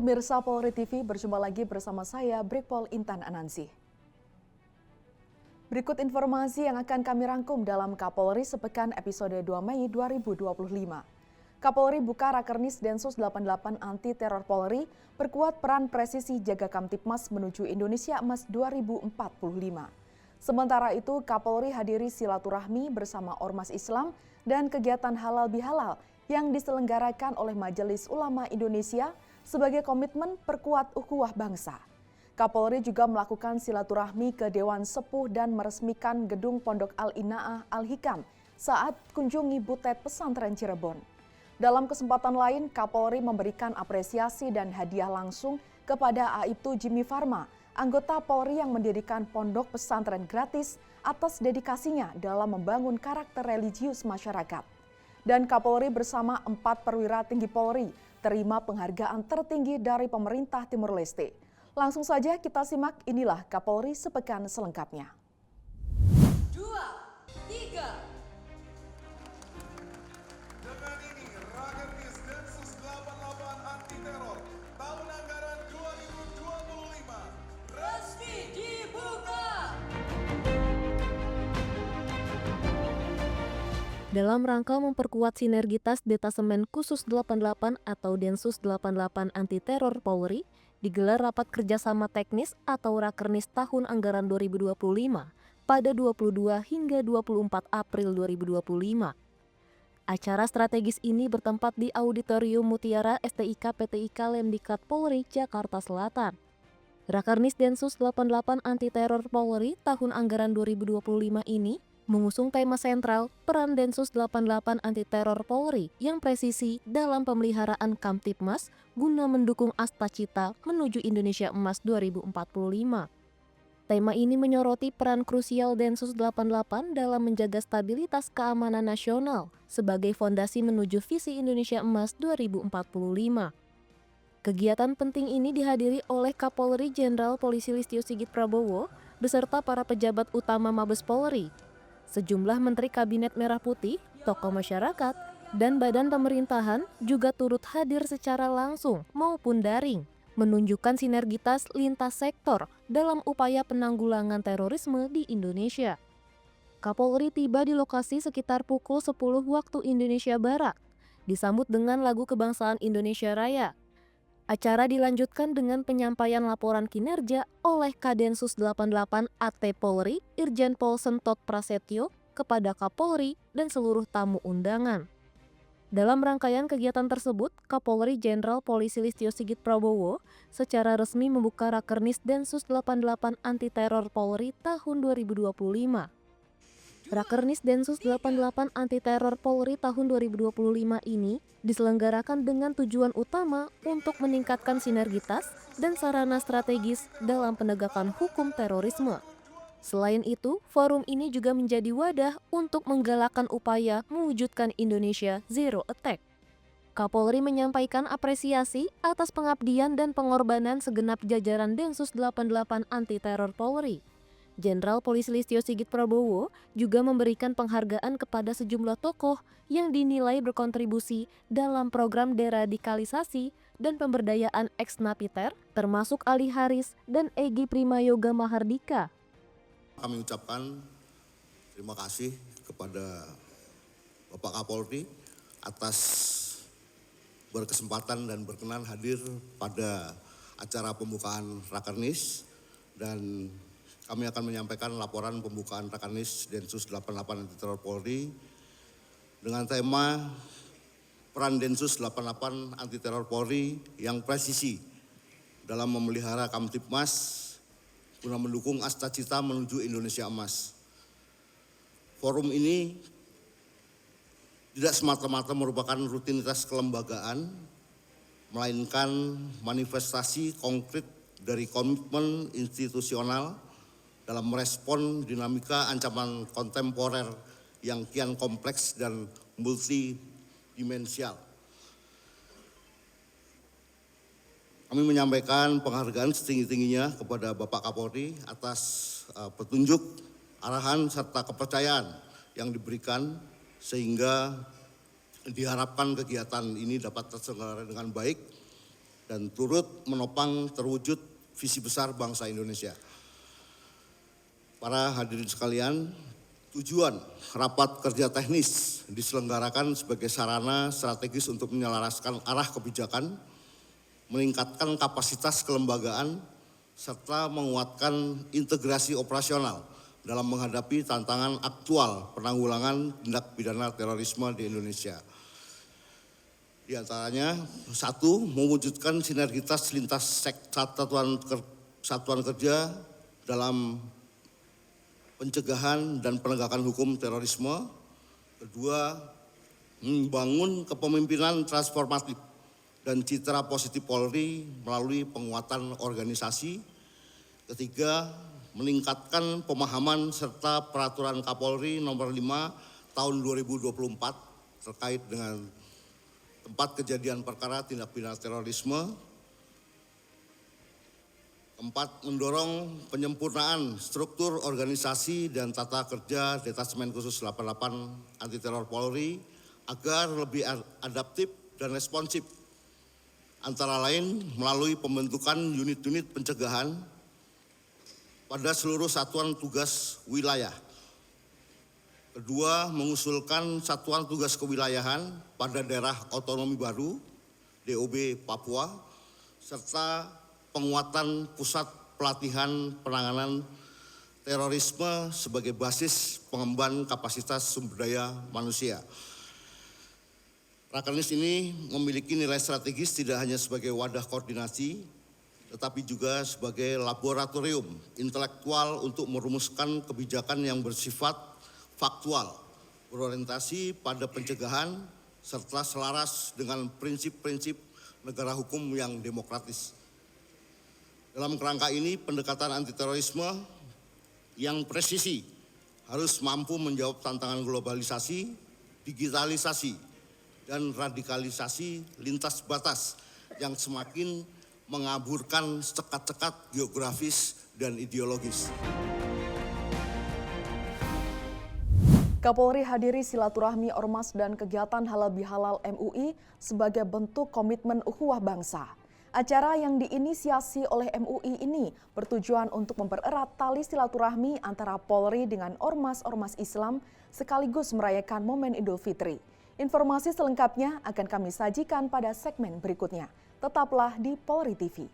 Pemirsa Polri TV, berjumpa lagi bersama saya, Brigpol Intan Anansi. Berikut informasi yang akan kami rangkum dalam Kapolri sepekan episode 2 Mei 2025. Kapolri buka Rakernis Densus 88 Anti Teror Polri, perkuat peran presisi jaga Kamtipmas menuju Indonesia Emas 2045. Sementara itu, Kapolri hadiri silaturahmi bersama Ormas Islam dan kegiatan halal bihalal yang diselenggarakan oleh Majelis Ulama Indonesia sebagai komitmen perkuat ukhuwah bangsa. Kapolri juga melakukan silaturahmi ke Dewan Sepuh dan meresmikan gedung Pondok Al-Ina'ah Al-Hikam saat kunjungi Butet Pesantren Cirebon. Dalam kesempatan lain, Kapolri memberikan apresiasi dan hadiah langsung kepada Aibtu Jimmy Farma, anggota Polri yang mendirikan pondok pesantren gratis atas dedikasinya dalam membangun karakter religius masyarakat. Dan Kapolri bersama 4 perwira tinggi Polri terima penghargaan tertinggi dari pemerintah Timur Leste. Langsung saja kita simak, inilah Kapolri sepekan selengkapnya. 2, 3. Dengan ini, Rakernis Densus 88 Anti Teror tahun anggaran 2025 Resmi dibuka. Dalam rangka memperkuat sinergitas Detasemen Khusus 88 atau Densus 88 Anti Teror Polri, digelar rapat kerjasama teknis atau Rakernis tahun anggaran 2025 pada 22 hingga 24 April 2025. Acara strategis ini bertempat di Auditorium Mutiara STIK PTIK Lemdiklat Polri, Jakarta Selatan. Rakernis Densus 88 Anti Teror Polri tahun anggaran 2025 ini mengusung tema sentral peran Densus 88 Anti Teror Polri yang presisi dalam pemeliharaan Kamtipmas guna mendukung Astacita menuju Indonesia Emas 2045. Tema ini menyoroti peran krusial Densus 88 dalam menjaga stabilitas keamanan nasional sebagai fondasi menuju visi Indonesia Emas 2045. Kegiatan penting ini dihadiri oleh Kapolri Jenderal Polisi Listio Sigit Prabowo beserta para pejabat utama Mabes Polri, sejumlah Menteri Kabinet Merah Putih, tokoh masyarakat, dan badan pemerintahan juga turut hadir secara langsung maupun daring, menunjukkan sinergitas lintas sektor dalam upaya penanggulangan terorisme di Indonesia. Kapolri tiba di lokasi sekitar pukul 10 waktu Indonesia Barat, disambut dengan lagu kebangsaan Indonesia Raya. Acara dilanjutkan dengan penyampaian laporan kinerja oleh Kadensus 88 AT Polri, Irjen Pol Sentot Prasetyo, kepada Kapolri dan seluruh tamu undangan. Dalam rangkaian kegiatan tersebut, Kapolri Jenderal Polisi Listio Sigit Prabowo secara resmi membuka Rakernis Densus 88 Anti Teror Polri tahun 2025. Rakernis Densus 88 Anti Teror Polri tahun 2025 ini diselenggarakan dengan tujuan utama untuk meningkatkan sinergitas dan sarana strategis dalam penegakan hukum terorisme. Selain itu, forum ini juga menjadi wadah untuk menggalakkan upaya mewujudkan Indonesia Zero Attack. Kapolri menyampaikan apresiasi atas pengabdian dan pengorbanan segenap jajaran Densus 88 Anti Teror Polri. Jenderal Polisi Listio Sigit Prabowo juga memberikan penghargaan kepada sejumlah tokoh yang dinilai berkontribusi dalam program deradikalisasi dan pemberdayaan ex-napiter, termasuk Ali Haris dan Egy Primayoga Mahardika. Kami ucapkan terima kasih kepada Bapak Kapolri atas berkesempatan dan berkenan hadir pada acara pembukaan Rakernis, dan kami akan menyampaikan laporan pembukaan Rakernis Densus 88 Anti Teror Polri dengan tema peran Densus 88 Anti Teror Polri yang presisi dalam memelihara Kamtipmas guna mendukung Astacita menuju Indonesia Emas. Forum ini tidak semata-mata merupakan rutinitas kelembagaan, melainkan manifestasi konkret dari komitmen institusional dalam merespon dinamika ancaman kontemporer yang kian kompleks dan multidimensial. Kami menyampaikan penghargaan setinggi-tingginya kepada Bapak Kapolri atas petunjuk, arahan, serta kepercayaan yang diberikan sehingga diharapkan kegiatan ini dapat terselenggara dengan baik dan turut menopang terwujud visi besar bangsa Indonesia. Para hadirin sekalian, tujuan rapat kerja teknis diselenggarakan sebagai sarana strategis untuk menyelaraskan arah kebijakan, meningkatkan kapasitas kelembagaan, serta menguatkan integrasi operasional dalam menghadapi tantangan aktual penanggulangan tindak pidana terorisme di Indonesia. Di antaranya, 1, mewujudkan sinergitas lintas satuan kerja dalam pencegahan dan penegakan hukum terorisme. 2, membangun kepemimpinan transformatif dan citra positif Polri melalui penguatan organisasi. 3, meningkatkan pemahaman serta peraturan Kapolri nomor 5 tahun 2024 terkait dengan tempat kejadian perkara tindak pidana terorisme. 4, mendorong penyempurnaan struktur organisasi dan tata kerja Detasmen Khusus 88 Anti Teror Polri agar lebih adaptif dan responsif, antara lain melalui pembentukan unit-unit pencegahan pada seluruh satuan tugas wilayah. 2, mengusulkan satuan tugas kewilayahan pada daerah otonomi baru, DOB Papua, serta penguatan pusat pelatihan penanganan terorisme sebagai basis pengembangan kapasitas sumber daya manusia. Rakernis ini memiliki nilai strategis tidak hanya sebagai wadah koordinasi, tetapi juga sebagai laboratorium intelektual untuk merumuskan kebijakan yang bersifat faktual, berorientasi pada pencegahan, serta selaras dengan prinsip-prinsip negara hukum yang demokratis. Dalam kerangka ini, pendekatan anti terorisme yang presisi harus mampu menjawab tantangan globalisasi, digitalisasi, dan radikalisasi lintas batas yang semakin mengaburkan sekat-sekat geografis dan ideologis. Kapolri hadiri silaturahmi ormas dan kegiatan halal bihalal MUI sebagai bentuk komitmen ukhuwah bangsa. Acara yang diinisiasi oleh MUI ini bertujuan untuk mempererat tali silaturahmi antara Polri dengan ormas-ormas Islam sekaligus merayakan momen Idul Fitri. Informasi selengkapnya akan kami sajikan pada segmen berikutnya. Tetaplah di Polri TV.